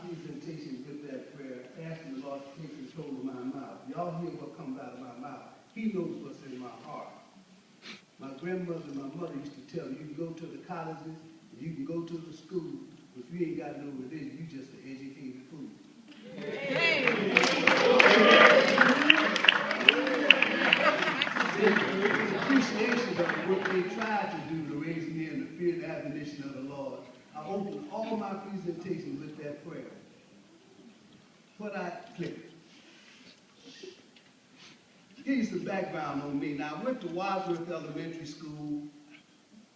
presentation with that prayer, asking the Lord to take control of my mouth. Y'all hear what comes out of my mouth. He knows what's in my heart. My grandmother and my mother used to tell you can go to the colleges, and you can go to the school, but if you ain't got no religion, you just an educated fool. Appreciation of what they tried to do to raise me in the fear and admonition of the Lord. I opened all my presentations with that prayer. What I clicked. Give you some background on me. Now, I went to Wadsworth Elementary School,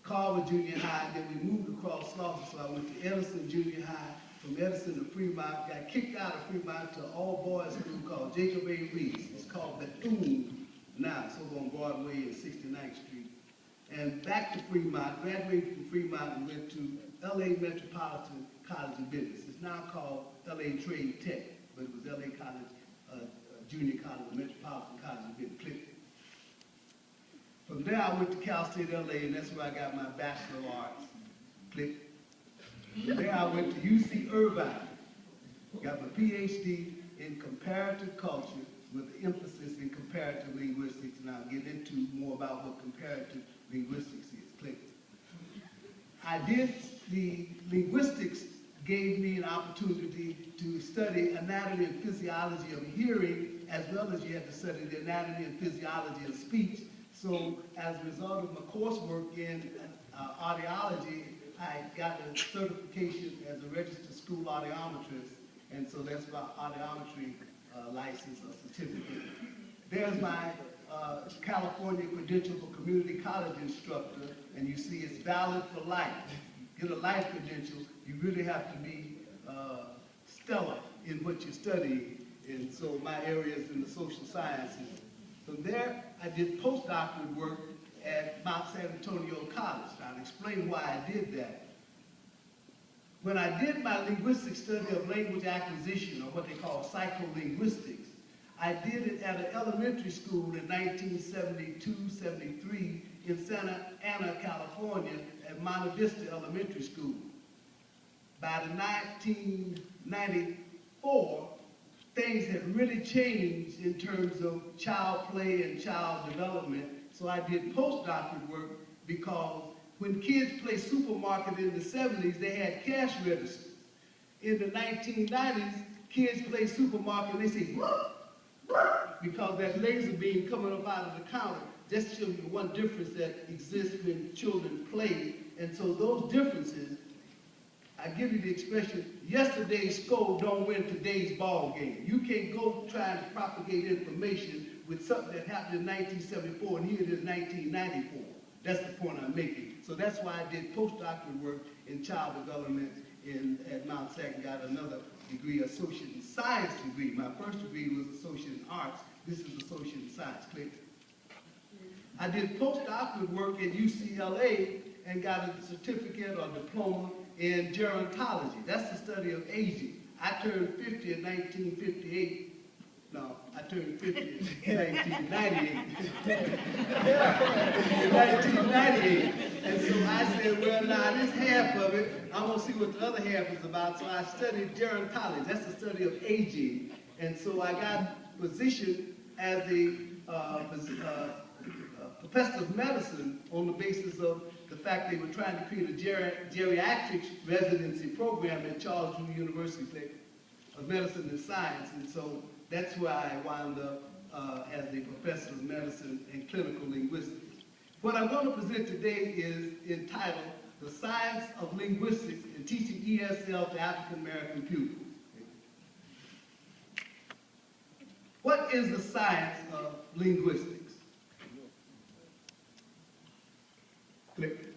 Carver Junior High, then we moved across Slauson, so I went to Edison Junior High, from Edison to Fremont, got kicked out of Fremont to an all-boys school called Jacob A. Reese. It's called Bethune now, it's over on Broadway and 69th Street. And back to Fremont, graduated from Fremont and went to LA Metropolitan College of Business. It's now called LA Trade Tech, but it was LA College, Junior College, Metropolitan College of Business. From there, I went to Cal State LA, and that's where I got my Bachelor of Arts. Click. From there, I went to UC Irvine, got my Ph.D. in comparative culture with an emphasis in comparative linguistics, and I'll get into more about what comparative linguistics is. Click. I did the linguistics gave me an opportunity to study anatomy and physiology of hearing, as well as you had to study the anatomy and physiology of speech. So as a result of my coursework in audiology, I got a certification as a registered school audiometrist, and so that's my audiometry license or certificate. There's my California credential for community college instructor, and you see it's valid for life. Get a life credential, you really have to be stellar in what you study, and so my area is in the social sciences. From there, I did postdoctoral work at Mount San Antonio College. I'll explain why I did that. When I did my linguistic study of language acquisition, or what they call psycholinguistics, I did it at an elementary school in 1972-73 in Santa Ana, California, at Monte Vista Elementary School. By the 1994, things had really changed in terms of child play and child development. So I did postdoctoral work because when kids played supermarket in the 70s, they had cash registers. In the 1990s, kids play supermarket and they say, "Whoa!" because that laser beam coming up out of the counter just shows you one difference that exists when children play. And so those differences, I give you the expression, yesterday's score don't win today's ball game. You can't go try to propagate information with something that happened in 1974 and here it is 1994. That's the point I'm making. So that's why I did postdoctoral work in child development at Mount Sac and got another degree, associate in science degree. My first degree was associate in arts. This is associate in science. Click. I did postdoctoral work at UCLA and got a certificate or diploma in gerontology. That's the study of aging. I turned 50 in 1958. No, I turned 50 in 1998. In 1998. And so I said, well, now this half of it, I'm going to see what the other half is about. So I studied gerontology. That's the study of aging. And so I got positioned as a professor of medicine on the basis of the fact they were trying to create a geriatrics residency program at Charles Drew University of Medicine and Science. And so that's where I wound up as a professor of medicine and clinical linguistics. What I'm going to present today is entitled The Science of Linguistics in Teaching ESL to African American Pupils. What is the science of linguistics? Click.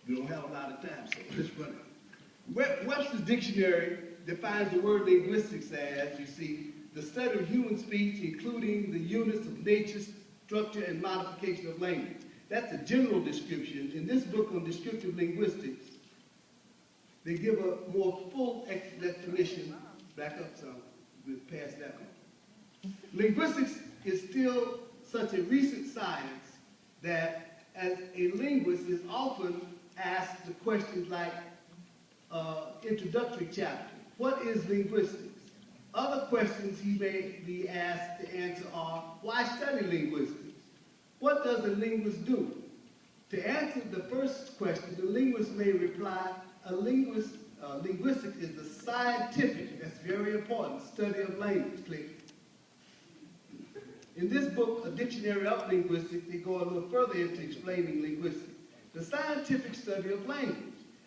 You don't have a lot of time, so let's run it. Webster's Dictionary defines the word linguistics as, you see, the study of human speech, including the units of nature, structure, and modification of language. That's a general description. In this book on descriptive linguistics, they give a more full definition. Back up some, we'll pass that one. Linguistics is still such a recent science that as a linguist is often asked the questions like introductory chapter. What is linguistics? Other questions he may be asked to answer are, why study linguistics? What does a linguist do? To answer the first question, the linguist may reply, linguistics is the scientific, that's very important, study of language. Click. In this book, A Dictionary of Linguistics, they go a little further into explaining linguistics. The scientific study of language.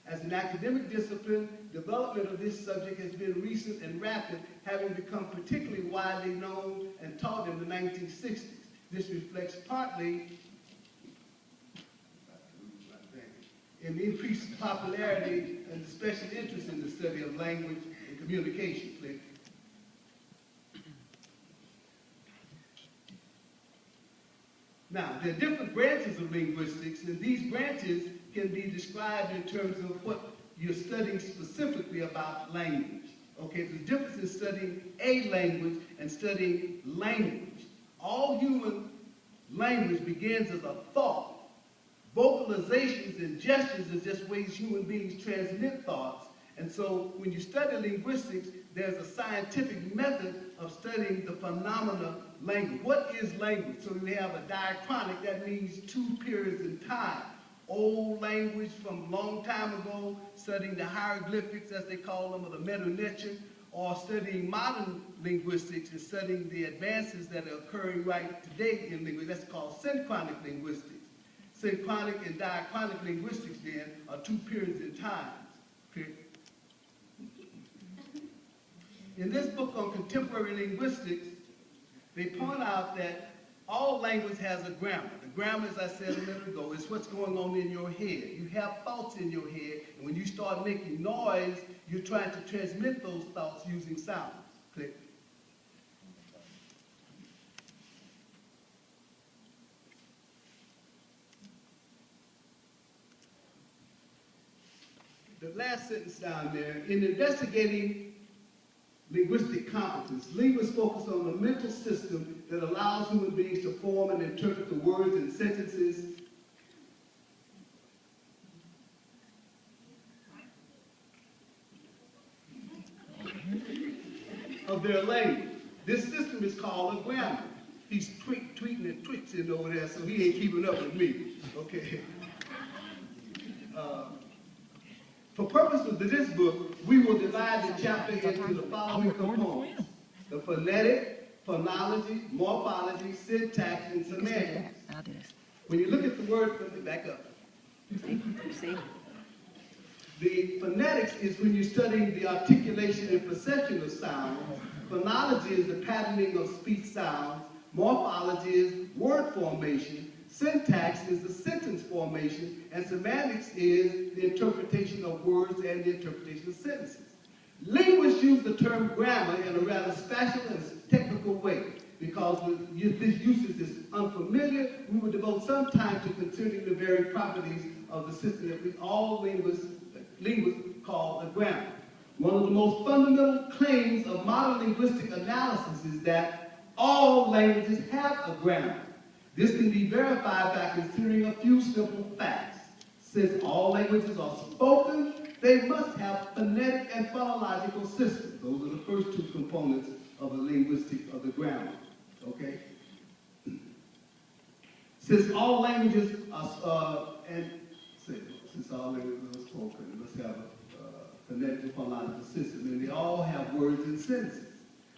As an academic discipline, development of this subject has been recent and rapid, having become particularly widely known and taught in the 1960s. This reflects partly in the increased popularity and the special interest in the study of language and communication. Click. Now, there are different branches of linguistics, and these branches can be described in terms of what you're studying specifically about language. Okay, there's a difference in studying a language and studying language. All human language begins as a thought. Vocalizations and gestures are just ways human beings transmit thoughts. And so when you study linguistics, there's a scientific method of studying the phenomena language. What is language? So we have a diachronic, that means two periods in time. Old language from a long time ago, studying the hieroglyphics, as they call them, or the Nigritian, or studying modern linguistics and studying the advances that are occurring right today in linguistics. That's called synchronic linguistics. Synchronic and diachronic linguistics, then, are two periods in time. Okay? In this book on contemporary linguistics, they point out that all language has a grammar. The grammar, as I said a minute ago, is what's going on in your head. You have thoughts in your head, and when you start making noise, you're trying to transmit those thoughts using sounds. Click. The last sentence down there, in investigating linguistic competence, linguists focus on the mental system that allows human beings to form and interpret the words and sentences of their language. This system is called a grammar. He's tweeting and twitching over there, so he ain't keeping up with me. Okay. For purposes of this book, we will divide the chapter into the following components: the phonetic, phonology, morphology, syntax, and semantics. When you look at the word, let me back up. The phonetics is when you're studying the articulation and perception of sounds. Phonology is the patterning of speech sounds. Morphology is word formation. Syntax is the sentence formation, and semantics is the interpretation of words and the interpretation of sentences. Linguists use the term grammar in a rather special and technical way. Because this usage is unfamiliar, we will devote some time to considering the very properties of the system that we all linguists call a grammar. One of the most fundamental claims of modern linguistic analysis is that all languages have a grammar. This can be verified by considering a few simple facts. Since all languages are spoken, they must have phonetic and phonological systems. Those are the first two components of the grammar. Okay? Since all languages are since all languages are spoken, they must have a phonetic and phonological system, and they all have words and sentences.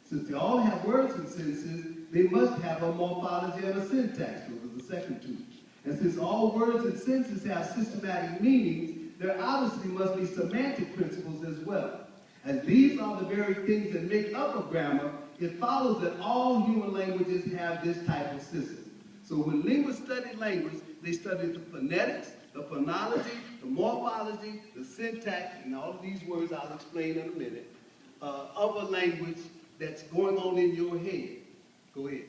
Since they all have words and sentences, they must have a morphology and a syntax. Those are the second two. And since all words and sentences have systematic meanings, there obviously must be semantic principles as well. As these are the very things that make up a grammar, it follows that all human languages have this type of system. So when linguists study language, they study the phonetics, the phonology, the morphology, the syntax, and all of these words I'll explain in a minute, of a language that's going on in your head. Go ahead.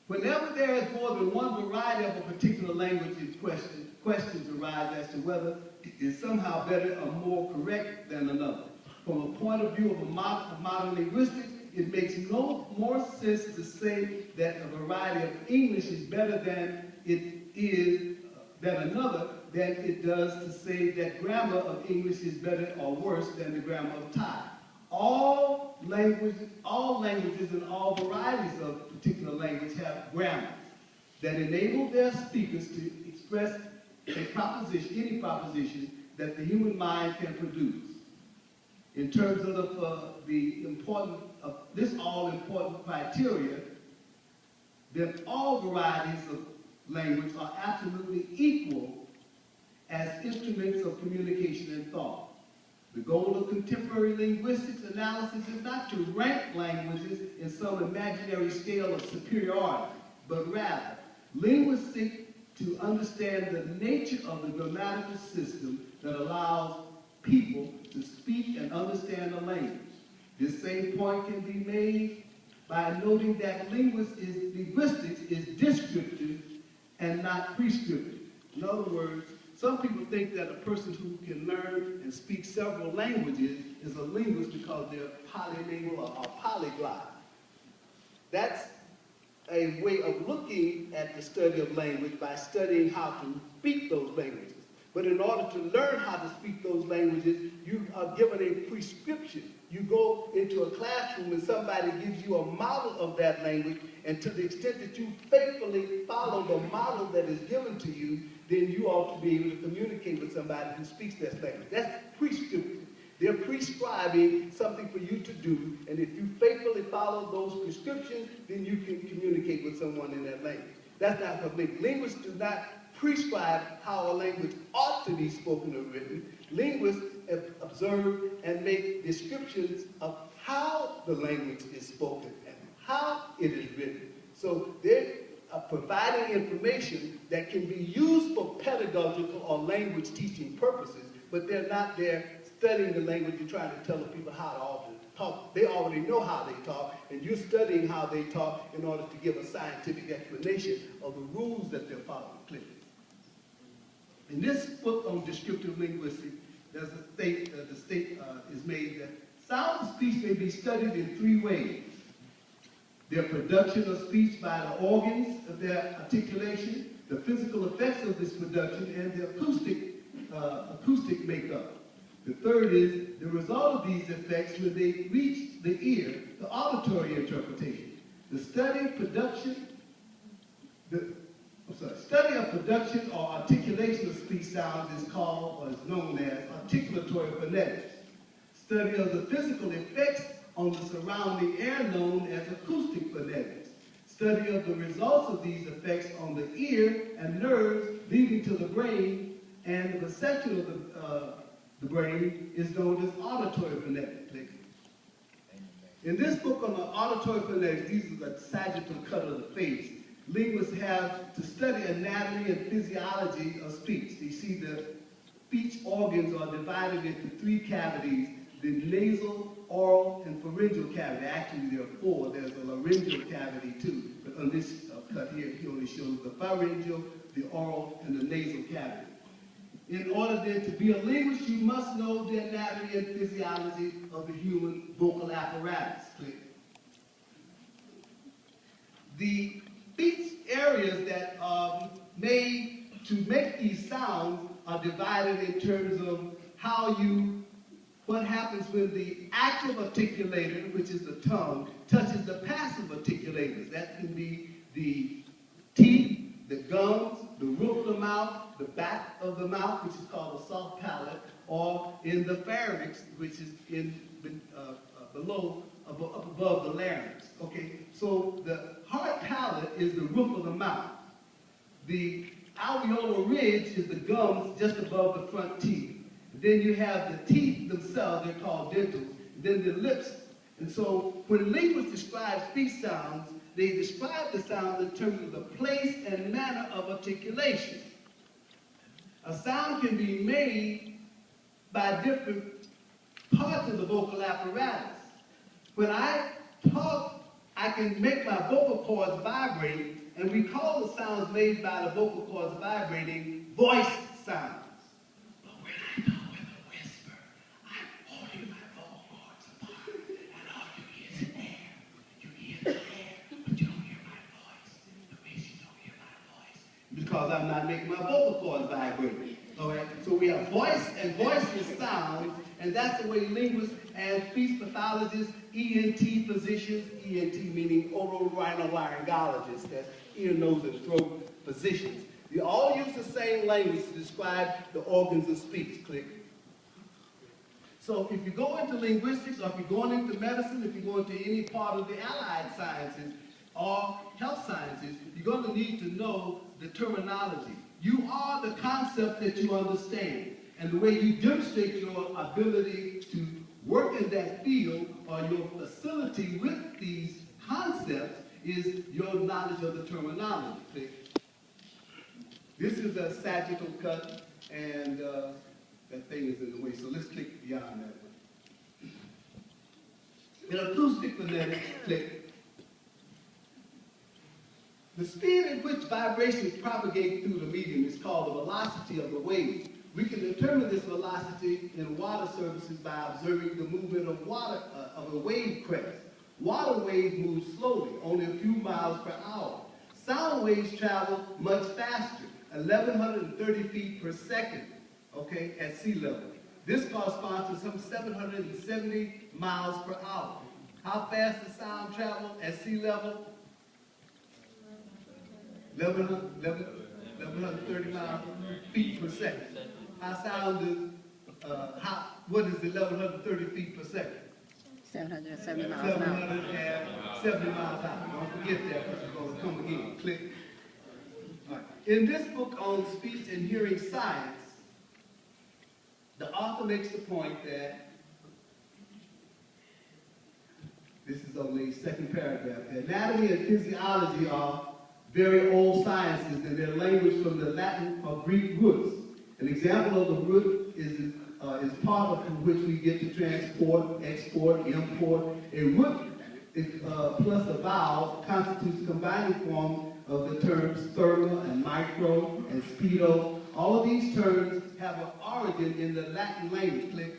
Whenever there is more than one variety of a particular language in question, questions arise as to whether it is somehow better or more correct than another. From a point of view of modern linguistics, it makes no more sense to say that a variety of English is better than it is than another than it does to say that grammar of English is better or worse than the grammar of Thai. All languages and all varieties of particular language have grammars that enable their speakers to express a proposition, any proposition that the human mind can produce. In terms of this all-important criteria, then all varieties of language are absolutely equal as instruments of communication and thought. The goal of contemporary linguistics analysis is not to rank languages in some imaginary scale of superiority, but rather, linguists seek to understand the nature of the grammatical system that allows people to speak and understand a language. This same point can be made by noting that linguistics is descriptive and not prescriptive. In other words, some people think that a person who can learn and speak several languages is a linguist because they're polylingual or polyglot. That's a way of looking at the study of language by studying how to speak those languages. But in order to learn how to speak those languages, you are given a prescription. You go into a classroom and somebody gives you a model of that language, and to the extent that you faithfully follow the model that is given to you, then you ought to be able to communicate with somebody who speaks that language. That's prescriptive. They're prescribing something for you to do, and if you faithfully follow those prescriptions, then you can communicate with someone in that language. That's not what linguists do not prescribe how a language ought to be spoken or written. Linguists observe and make descriptions of how the language is spoken and how it is written. So they're providing information that can be used for pedagogical or language teaching purposes, but they're not there studying the language and trying to tell the people how to talk. They already know how they talk, and you're studying how they talk in order to give a scientific explanation of the rules that they're following clearly. In this book on descriptive linguistics, there's the state is made that sound of speech may be studied in three ways: their production of speech by the organs of their articulation, the physical effects of this production, and the acoustic makeup. The third is the result of these effects when they reach the ear, the auditory interpretation. The study of production or articulation of speech sounds is called, or is known as, articulatory phonetics. Study of the physical effects on the surrounding air known as acoustic phonetics. Study of the results of these effects on the ear and nerves leading to the brain and the section of the brain is known as auditory phonetics. In this book on the auditory phonetics, these are the sagittal cut of the face. Linguists have to study anatomy and physiology of speech. You see the speech organs are divided into three cavities: the nasal, oral, and pharyngeal cavity. Actually, there are four. There's a laryngeal cavity too, but on this cut here, he only shows the pharyngeal, the oral, and the nasal cavity. In order then to be a linguist, you must know the anatomy and physiology of the human vocal apparatus. The speech areas that are made to make these sounds are divided in terms of what happens when the active articulator, which is the tongue, touches the passive articulators. That can be the teeth, the gums, the roof of the mouth, the back of the mouth, which is called the soft palate, or in the pharynx, which is up above the larynx. Okay, so the hard palate is the roof of the mouth. The alveolar ridge is the gums just above the front teeth. Then you have the teeth themselves, they're called dentals. Then the lips. And so when linguists describe speech sounds, they describe the sounds in terms of the place and manner of articulation. A sound can be made by different parts of the vocal apparatus. When I talk, I can make my vocal cords vibrate, and we call the sounds made by the vocal cords vibrating voice sounds. But when I talk with a whisper, I'm holding my vocal cords apart, and all you hear is air. You hear the air, but you don't hear my voice. The reason you don't hear my voice is because I'm not making my vocal cords vibrate. All right, so we have voice and voiceless sounds, and that's the way linguists and speech pathologists, ENT physicians, ENT meaning otorhinolaryngologists, that's ear, nose, and throat physicians. They all use the same language to describe the organs of speech. Click. So if you go into linguistics, or if you're going into medicine, if you go into any part of the allied sciences or health sciences, you're going to need to know the terminology. You are the concept that you understand. And the way you demonstrate your ability to work in that field or your facility with these concepts is your knowledge of the terminology. Click. This is a sagittal cut, and that thing is in the way, so let's click beyond that one. In acoustic phonetics, click. The speed at which vibrations propagate through the medium is called the velocity of the wave. We can determine this velocity in water surfaces by observing the movement of water of a wave crest. Water waves move slowly, only a few miles per hour. Sound waves travel much faster, 1,130 feet per second, okay, at sea level. This corresponds to some 770 miles per hour. How fast does sound travel at sea level? 1,130 feet per second. What is 1,130 feet per second? 770 miles an hour. 770 miles an hour. Don't forget that because it's going to come again. Click. All right. In this book on speech and hearing science, the author makes the point that, this is only the second paragraph, the anatomy and physiology are very old sciences and their language from the Latin or Greek roots. An example of the root is part of which we get to transport, export, import. A root plus a vowel constitutes combining form of the terms thermo and micro and speedo. All of these terms have an origin in the Latin language. Click.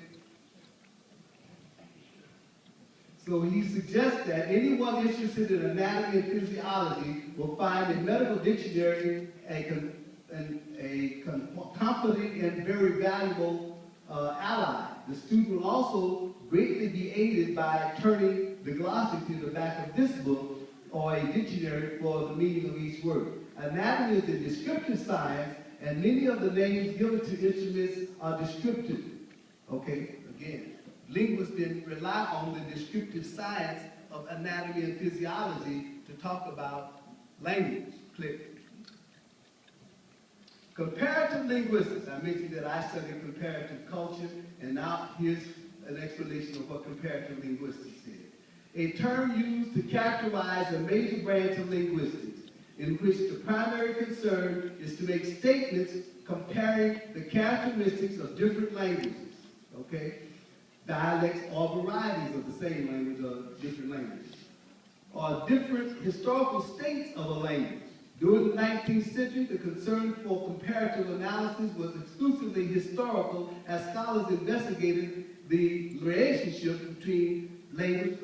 So he suggests that anyone interested in anatomy and physiology will find in medical dictionary a competent and very valuable ally. The student will also greatly be aided by turning the glossary to the back of this book or a dictionary for the meaning of each word. Anatomy is a descriptive science, and many of the names given to instruments are descriptive. Okay, again. Linguists then rely on the descriptive science of anatomy and physiology to talk about language. Click. Comparative linguistics. I mentioned that I studied comparative culture, and now here's an explanation of what comparative linguistics is. A term used to characterize a major branch of linguistics, in which the primary concern is to make statements comparing the characteristics of different languages. Okay? Dialects or varieties of the same language or different languages, or different historical states of a language. During the 19th century, the concern for comparative analysis was exclusively historical, as scholars investigated the relationship between language,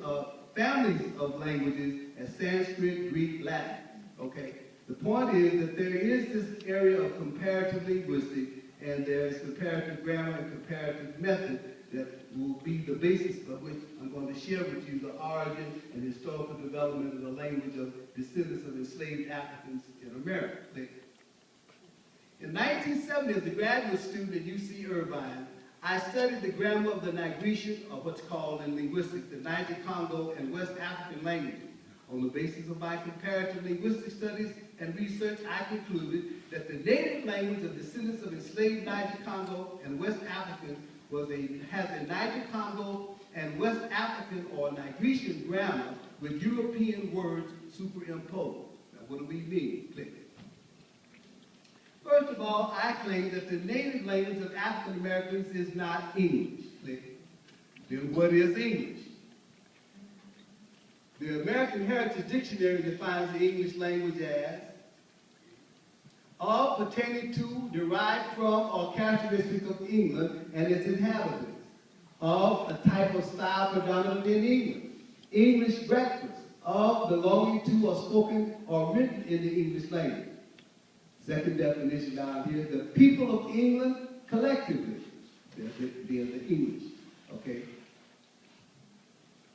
families of languages as Sanskrit, Greek, Latin. Okay? The point is that there is this area of comparative linguistics, and there is comparative grammar and comparative method that will be the basis of which I'm going to share with you the origin and historical development of the language of descendants of enslaved Africans in America. In 1970, as a graduate student at UC Irvine, I studied the grammar of the Nigritian, or what's called in linguistics, the Niger-Congo and West African languages. On the basis of my comparative linguistic studies and research, I concluded that the native language of descendants of enslaved Niger-Congo and West Africans has a Niger-Congo and West African or Nigritian grammar with European words superimposed. Now, what do we mean? Click. First of all, I claim that the native language of African Americans is not English. Click. Then what is English? The American Heritage Dictionary defines the English language as all pertaining to, derived from, or characteristic of England and its inhabitants, of a type of style predominant in England, English breakfast, of belonging to or spoken or written in the English language. Second definition down here, the people of England collectively. There's the English, okay?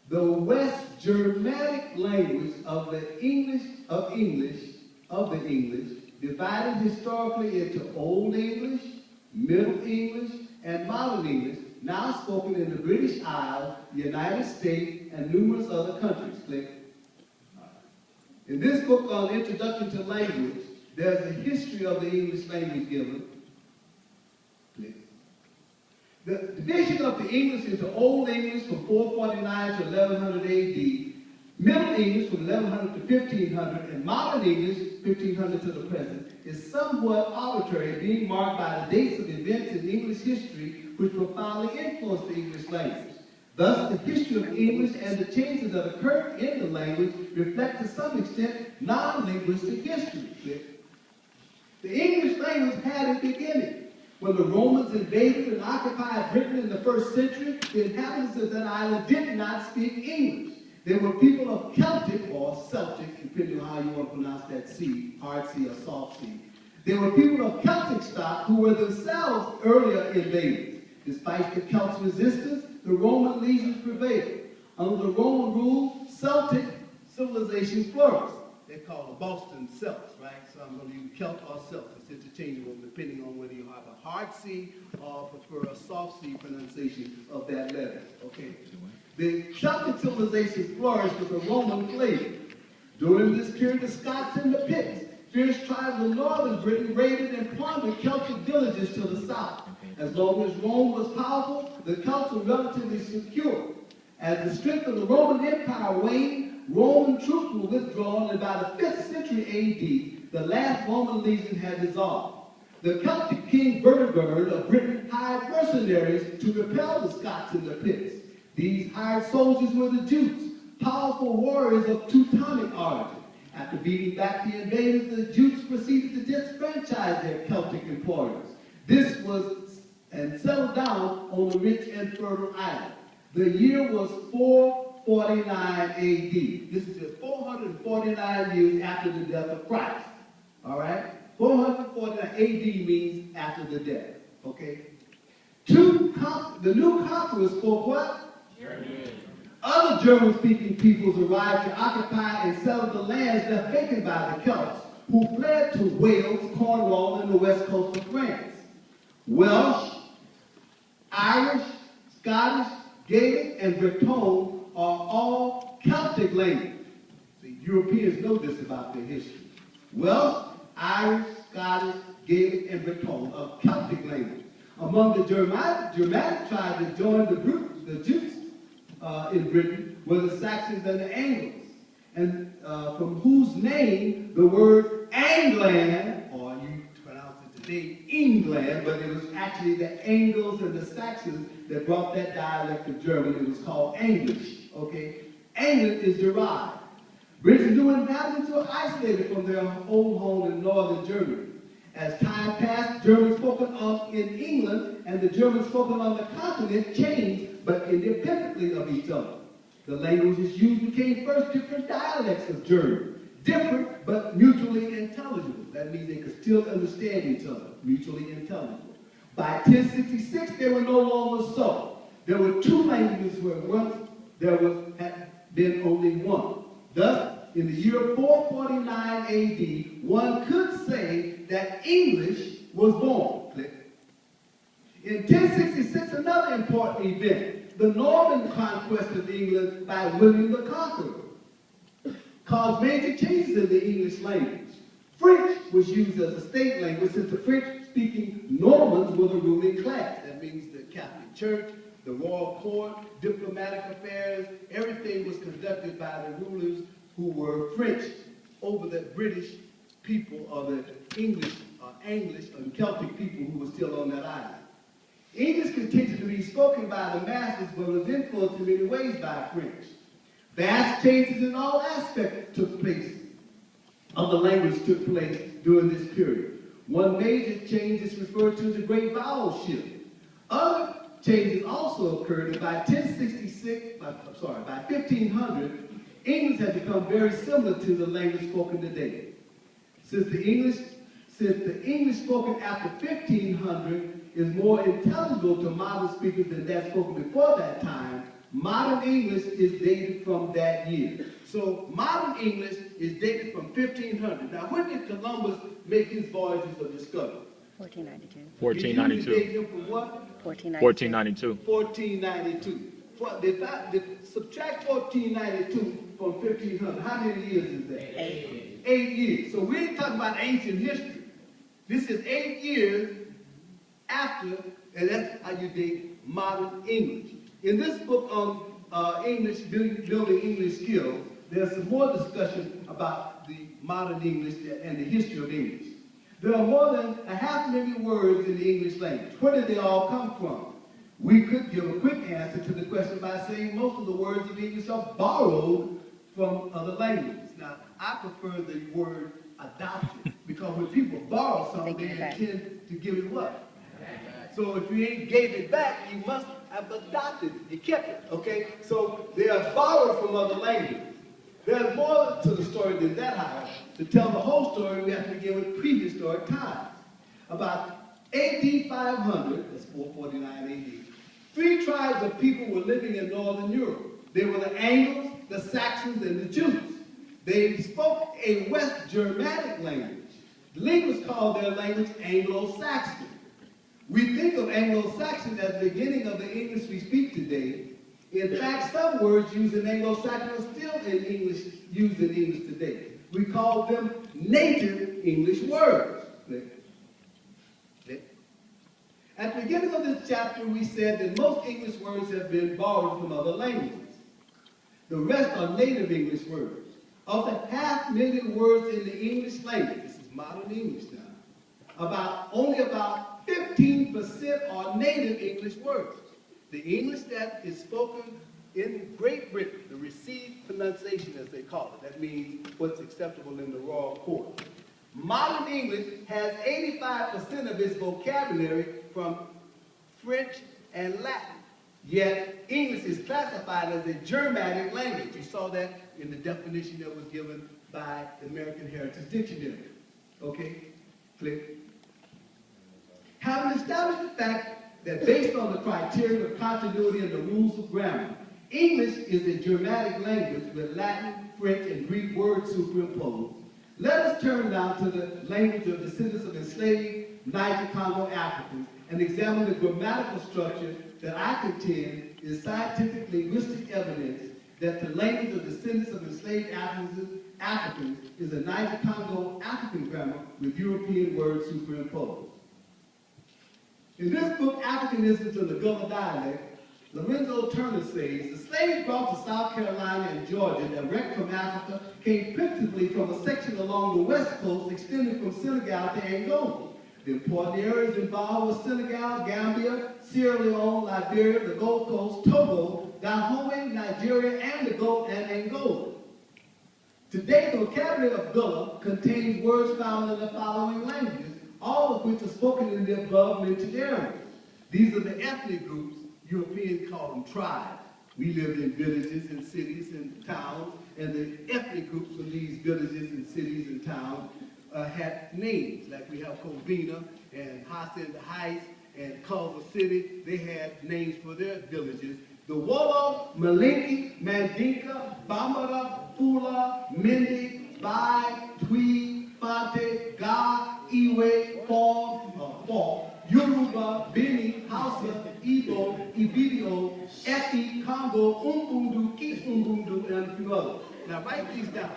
The West Germanic language of the English, divided historically into Old English, Middle English, and Modern English, now spoken in the British Isles, the United States, and numerous other countries. Click. In this book on Introduction to Language, there's a history of the English language given. Click. The division of the English into Old English from 449 to 1100 AD, Middle English from 1100 to 1500, and Modern English, 1500 to the present, is somewhat arbitrary, being marked by the dates of events in English history which profoundly influenced the English language. Thus, the history of English and the changes that occurred in the language reflect to some extent non-linguistic history. The English language had a beginning. When the Romans invaded and occupied Britain in the 1st century, the inhabitants of that island did not speak English. They were people of Celtic or Celtic, depending on how you want to pronounce that C, hard C or soft C. They were people of Celtic stock who were themselves earlier invaders. Despite the Celts' resistance, the Roman legions prevailed. Under the Roman rule, Celtic civilization flourished. They call the Boston Celts, right? So I'm going to use Celt or Celt. It's interchangeable depending on whether you have a hard C or prefer a soft C pronunciation of that letter, okay? The Celtic civilization flourished with a Roman flavor. During this period, the Scots and the Picts, fierce tribes of northern Britain, raided and plundered Celtic villages to the south. As long as Rome was powerful, the Celts were relatively secure. As the strength of the Roman Empire waned, Roman troops were withdrawn, and by the 5th century AD, the last Roman legion had dissolved. The Celtic king Bertibern of Britain hired mercenaries to repel the Scots and the Picts. These hired soldiers were the Jutes, powerful warriors of Teutonic origin. After beating back the invaders, the Jutes proceeded to disfranchise their Celtic employers. This was and settled down on the rich and fertile island. The year was 449 AD. This is just 449 years after the death of Christ. All right? 449 AD means after the death. Okay? The new conquerors spoke what? German. Other German-speaking peoples arrived to occupy and settle the lands left vacant by the Celts, who fled to Wales, Cornwall, and the west coast of France. Welsh, Irish, Scottish, Gaelic, and Breton are all Celtic languages. The Europeans know this about their history. Welsh, Irish, Scottish, Gaelic, and Breton are Celtic languages. Among the Germanic tribes that joined the Jutes in Britain were the Saxons and the Angles, and from whose name the word Anglan, or you pronounce it today England, but it was actually the Angles and the Saxons that brought that dialect of German. It was called English, okay? England is derived. Britain's new inhabitants were isolated from their old home in northern Germany. As time passed, German spoken in England and the German spoken on the continent changed, but independently of each other. The languages used became first different dialects of German, different but mutually intelligible. That means they could still understand each other, mutually intelligible. By 1066, they were no longer so. There were two languages where once there had been only one. Thus, in the year 449 AD, one could say that English was born. In 1066, another important event, the Norman conquest of England by William the Conqueror, caused major changes in the English language. French was used as a state language since the French-speaking Normans were the ruling class. That means the Catholic Church, the royal court, diplomatic affairs, everything was conducted by the rulers who were French over the British people or the English and Celtic people who were still on that island. English continued to be spoken by the masses, but was influenced in many ways by French. Vast changes in all aspects took place of the language took place during this period. One major change is referred to as the Great Vowel Shift. Other changes also occurred, and by 1500, English had become very similar to the language spoken today. Since since the English spoken after 1500 is more intelligible to modern speakers than that spoken before that time, modern English is dated from that year. So modern English is dated from 1500. Now, when did Columbus make his voyages of discovery? 1492. 1492. You date him from what? 1492. 1492. 1492. Subtract 1492 from 1500. How many years is that? 8. 8 years. So we ain't talking about ancient history. This is 8 years after, and that's how you date modern English. In this book on English, building English skills, there's some more discussion about the modern English and the history of English. There are more than 500,000 words in the English language. Where did they all come from? We could give a quick answer to the question by saying most of the words of English are borrowed from other languages. Now, I prefer the word adopted because when people borrow something, they intend to give it what? So if you ain't gave it back, you must have adopted it. You kept it, okay? So they are borrowed from other languages. There's more to the story than that, however. To tell the whole story, we have to begin with prehistoric times. About AD 500, that's 449 AD, 3 tribes of people were living in northern Europe. They were the Angles, the Saxons, and the Jews. They spoke a West Germanic language. The linguists call their language Anglo-Saxon. We think of Anglo-Saxon as the beginning of the English we speak today. In fact, some words used in Anglo-Saxon are still used in English today. We call them native English words. At the beginning of this chapter, we said that most English words have been borrowed from other languages. The rest are native English words. Of the 500,000 words in the English language, this is modern English now, only about 15% are native English words. The English that is spoken in Great Britain, the received pronunciation as they call it, that means what's acceptable in the royal court. Modern English has 85% of its vocabulary from French and Latin. Yet English is classified as a Germanic language. You saw that in the definition that was given by the American Heritage Dictionary. Okay, click. Having established the fact that based on the criteria of continuity and the rules of grammar, English is a Germanic language with Latin, French, and Greek words superimposed, let us turn now to the language of descendants of enslaved Niger-Congo Africans and examine the grammatical structure that I contend is scientific linguistic evidence that the language of descendants of enslaved Africans is a Niger-Congo African grammar with European words superimposed. In this book, Africanisms of the Gullah Dialect, Lorenzo Turner says, the slaves brought to South Carolina and Georgia direct from Africa came principally from a section along the west coast extending from Senegal to Angola. The important areas involved were Senegal, Gambia, Sierra Leone, Liberia, the Gold Coast, Togo, Dahomey, Nigeria, and Angola. Today, the vocabulary of Gullah contains words found in the following languages, all of which are spoken in the above-mentioned areas. These are the ethnic groups. Europeans call them tribes. We lived in villages and cities and towns, and the ethnic groups of these villages and cities and towns had names, like we have Covina and Hacienda Heights and Culver City. They had names for their villages. The Wolof, Malinke, Mandinka, Bambara, Fula, Mende, Bai, Twi, Fante, Ga, Iwe, Fon, Yoruba, Beni, Hausa, Igbo, Ibidio, Efi, Congo, Umbundu, Kisumbundu, and a few others. Now write these down.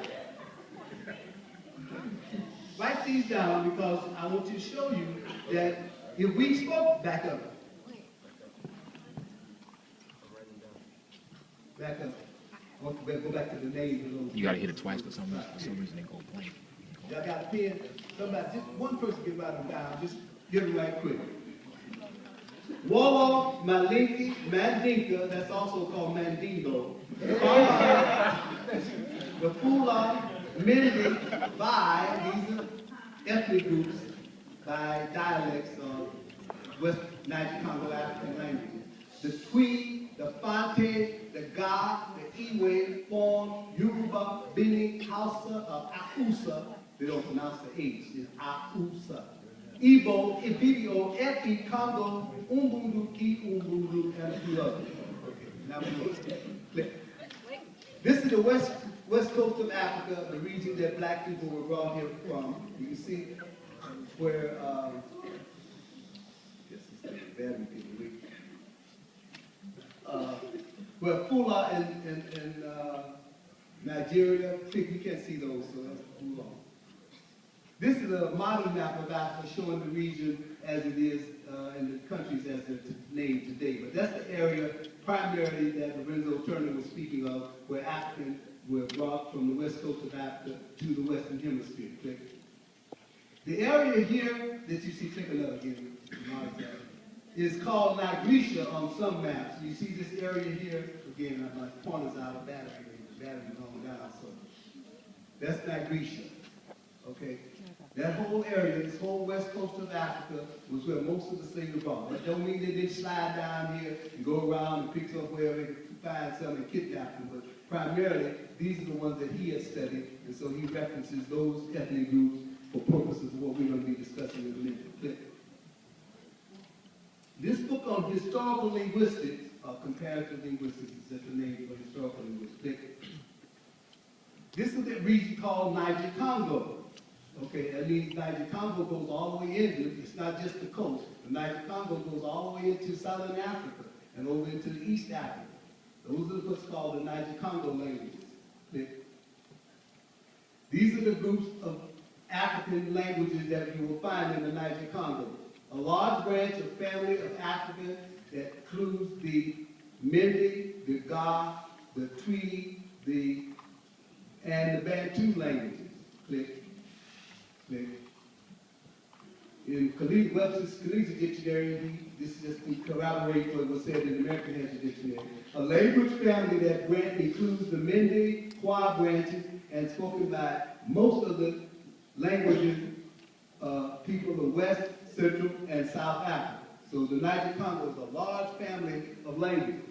Write these down because I want to show you that if we spoke, back up. Back up. I want to go back to the names of those. You got to hit it twice for some reason they go blank. Y'all got a pen? Somebody, just one person can write them down. Just get them right quick. Wolof, Malinke, Mandinka, that's also called Mandingo. The Fula, Mende, Bai, these are ethnic groups by dialects of West Niger-Congo African languages. The Twi, the Fante, the Ga, the Iwe, Fon, Yoruba, Beni, Hausa, Akusa, They don't pronounce the H. It's Ausa. Igbo, Ibibio, Efi, Congo, Umbundu, Ki, Umbundu, and a few others. Okay, now we go. Click. This is the west coast of Africa, the region that black people were brought here from. You can see where, yes, it's like battery getting weak. Where Fula in Nigeria, you can't see those, so let's move on. This is a modern map of Africa showing the region as it is in the countries as they're named today. But that's the area primarily that Lorenzo Turner was speaking of, where Africans were brought from the west coast of Africa to the Western Hemisphere. Click. The area here that you see, click another again, is called Nigritian on some maps. You see this area here, again, my pointer's out of battery, the battery's going down, so that's Nigritian. Okay? That whole area, this whole west coast of Africa, was where most of the slaves were brought. That don't mean they didn't slide down here and go around and pick up wherever they could find some and kidnap them, but primarily, these are the ones that he has studied, and so he references those ethnic groups for purposes of what we're going to be discussing in a minute. Click. This book on historical linguistics, comparative linguistics, is just the name for historical linguistics. Click. This is the region called Niger-Congo. Okay, that means Niger-Congo goes all the way into, it's not just the coast, but Niger-Congo goes all the way into southern Africa and over into the East Africa. Those are what's called the Niger-Congo languages. Click. These are the groups of African languages that you will find in the Niger-Congo. A large branch of family of Africans that includes the Mende, the Ga, the Twi, and the Bantu languages. Click. Click. In Webster's collegiate dictionary, this is just to corroborate what was said in the American Heritage Dictionary. A language family that includes the Mende, Kwa branches, and spoken by most of the languages people of West, Central, and South Africa. So the Niger-Congo is a large family of languages.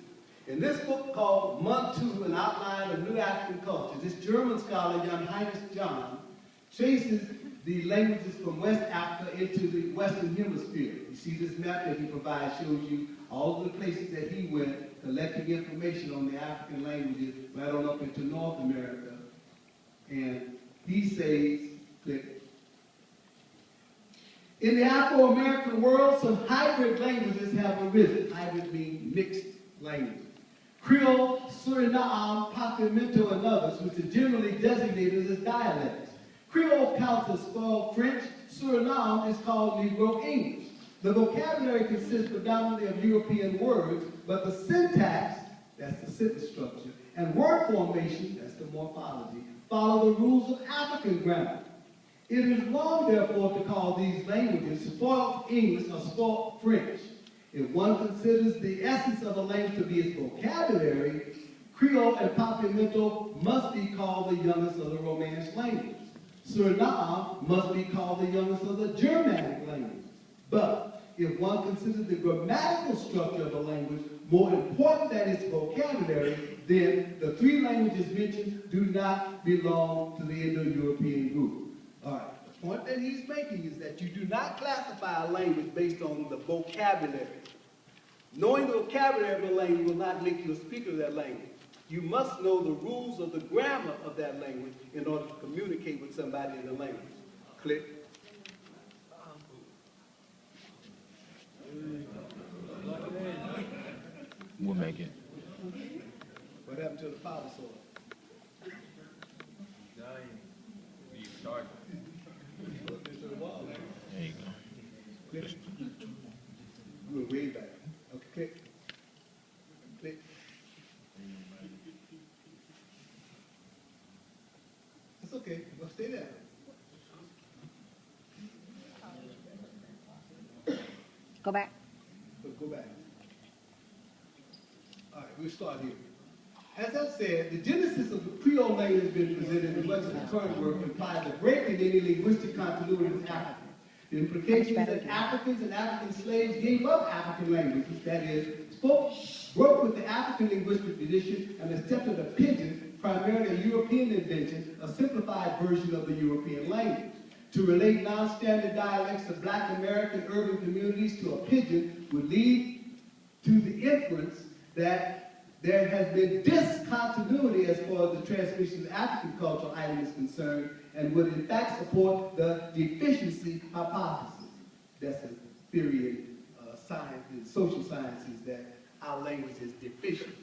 In this book called Muntu, An Outline of New African Culture, this German scholar, Jan Heinrich John, traces the languages from West Africa into the Western Hemisphere. You see this map that he provides shows you all of the places that he went, collecting information on the African languages right on up into North America. And he says, click, in the Afro-American world, some hybrid languages have arisen. Hybrid means mixed languages. Creole, Suriname, Papiamento, and others, which are generally designated as dialects. Creole counts as spelled French. Suriname is called Negro English. The vocabulary consists predominantly of European words, but the syntax, that's the sentence structure, and word formation, that's the morphology, follow the rules of African grammar. It is wrong, therefore, to call these languages spoiled English or spoiled French. If one considers the essence of a language to be its vocabulary, Creole and Papiamento must be called the youngest of the Romance languages. Suriname must be called the youngest of the Germanic languages. But if one considers the grammatical structure of a language more important than its vocabulary, then the three languages mentioned do not belong to the Indo-European group. All right, the point that he's making is that you do not classify a language based on the vocabulary. Knowing the vocabulary of a language will not make you a speaker of that language. You must know the rules of the grammar of that language in order to communicate with somebody in the language. Click. We'll make it. What happened to the power source? There you go. Click. You were way back. Okay, click. Click. That's okay. Well, stay there. Go back. Go back. All right, we'll start here. As I said, the genesis of the Creole language has been presented in much of the current work implies a break in any linguistic continuity with African. The implication is that Africans and African slaves gave up African languages, that is, Worked with the African linguistic tradition and accepted a pidgin, primarily a European invention, a simplified version of the European language. To relate non-standard dialects of Black American urban communities to a pidgin would lead to the inference that there has been discontinuity as far as the transmission of African cultural item is concerned, and would in fact support the deficiency hypothesis. That's a theory in science, in social sciences, that our language is deficient.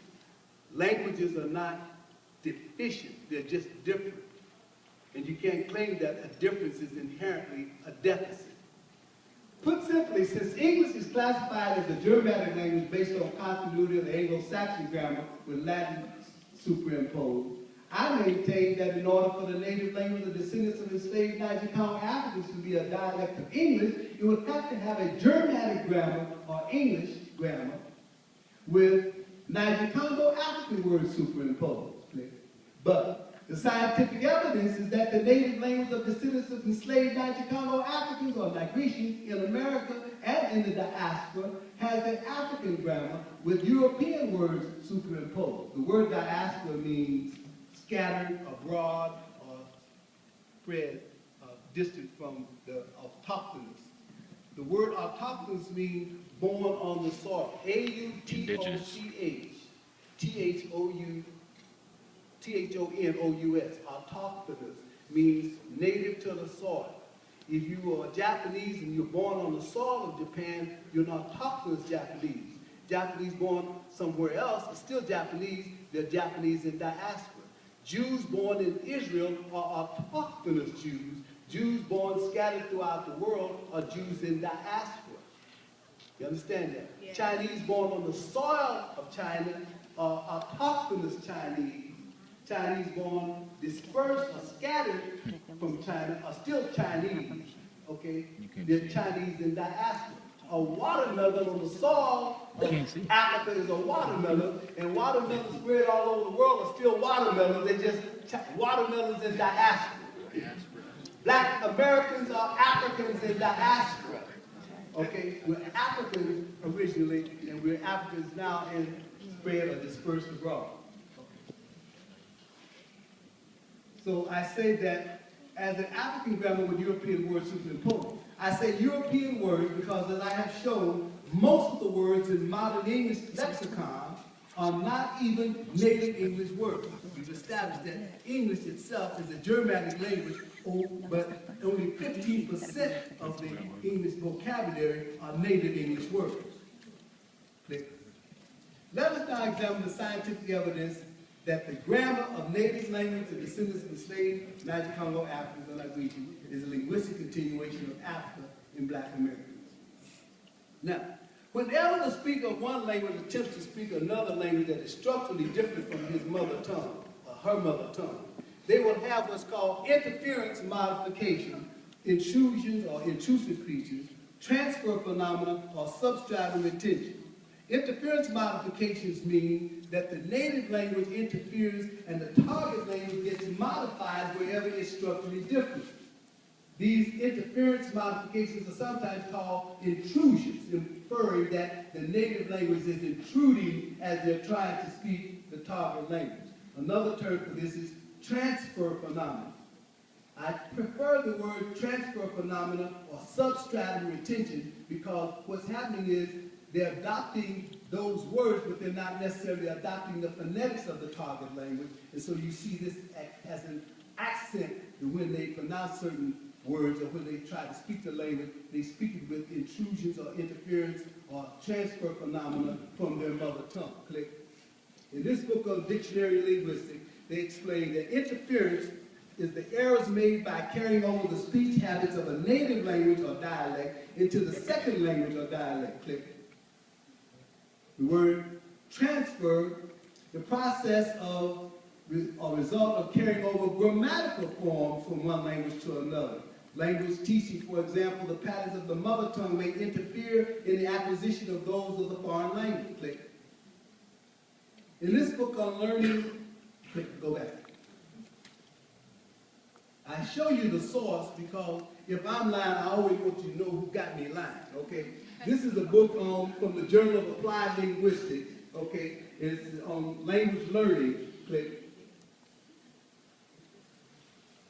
Languages are not deficient, they're just different. And you can't claim that a difference is inherently a deficit. Put simply, since English is classified as a Germanic language based on continuity of the Anglo-Saxon grammar with Latin superimposed, I maintain that in order for the native language of descendants of enslaved Niger-Congo Africans to be a dialect of English, it would have to have a Germanic grammar or English grammar with Niger-Congo African words superimposed. But the scientific evidence is that the native language of descendants of enslaved Niger-Congo Africans or Nigritians in America and in the diaspora has an African grammar with European words superimposed. The word diaspora means scattered, abroad, or spread, distant from the autochthonous. The word autochthonous means born on the soil. A-U-T-O-C-H, T-H-O-N-O-U-S. Autochthonous means native to the soil. If you are Japanese and you're born on the soil of Japan, you're an autochthonous Japanese. Japanese born somewhere else are still Japanese, they're Japanese in diaspora. Jews born in Israel are autochthonous Jews. Jews born scattered throughout the world are Jews in diaspora. You understand that? Yeah. Chinese born on the soil of China are autochthonous Chinese. Chinese born dispersed or scattered from China are still Chinese. Okay? They're Chinese in diaspora. A watermelon on the soil of Africa is a watermelon, and watermelons spread all over the world are still watermelons. They're just watermelons in diaspora. Black Americans are Africans in diaspora. Okay? We're Africans originally, and we're Africans now in spread or dispersed abroad. So I say that as an African grammar with European words superimposed. I say European words because, as I have shown, most of the words in modern English lexicon are not even native English words. We've established that English itself is a Germanic language, but only 15% of the English vocabulary are native English words. Let us now examine the scientific evidence that the grammar of native language of descendants of enslaved Niger-Congo Africans or Nigritian is a linguistic continuation of Africa in Black Americans. Now, whenever the speaker of one language attempts to speak another language that is structurally different from his mother tongue, or her mother tongue, they will have what's called interference modification, intrusions or intrusive creatures, transfer phenomena, or substratum retention. Interference modifications mean that the native language interferes and the target language gets modified wherever it's structurally different. These interference modifications are sometimes called intrusions, inferring that the native language is intruding as they're trying to speak the target language. Another term for this is transfer phenomena. I prefer the word transfer phenomena or substratum retention because what's happening is they're adopting those words, but they're not necessarily adopting the phonetics of the target language. And so you see this as an accent when they pronounce certain words or when they try to speak the language, they speak it with intrusions or interference or transfer phenomena from their mother tongue. Click. In this book of dictionary linguistics, they explain that interference is the errors made by carrying over the speech habits of a native language or dialect into the second language or dialect. Click. The word transfer, the process of or result of carrying over grammatical forms from one language to another. Language teaching, for example, the patterns of the mother tongue may interfere in the acquisition of those of the foreign language. Click. In this book on learning, click, go back. I show you the source because if I'm lying, I always want you to know who got me lying, okay? This is a book from the Journal of Applied Linguistics, okay? It's on language learning. Click.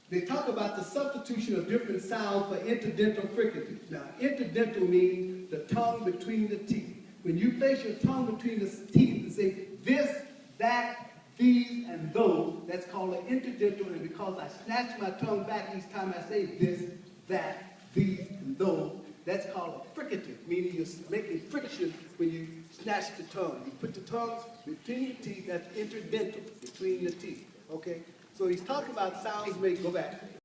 They talk about the substitution of different sounds for interdental fricatives. Now, interdental means the tongue between the teeth. When you place your tongue between the teeth and say this, that, these, and those, that's called an interdental, and because I snatch my tongue back each time I say this, that, these, and those, that's called a fricative, meaning you're making friction when you snatch the tongue. You put the tongue between the teeth, that's interdental, between the teeth, okay? So he's talking about sounds made, go back.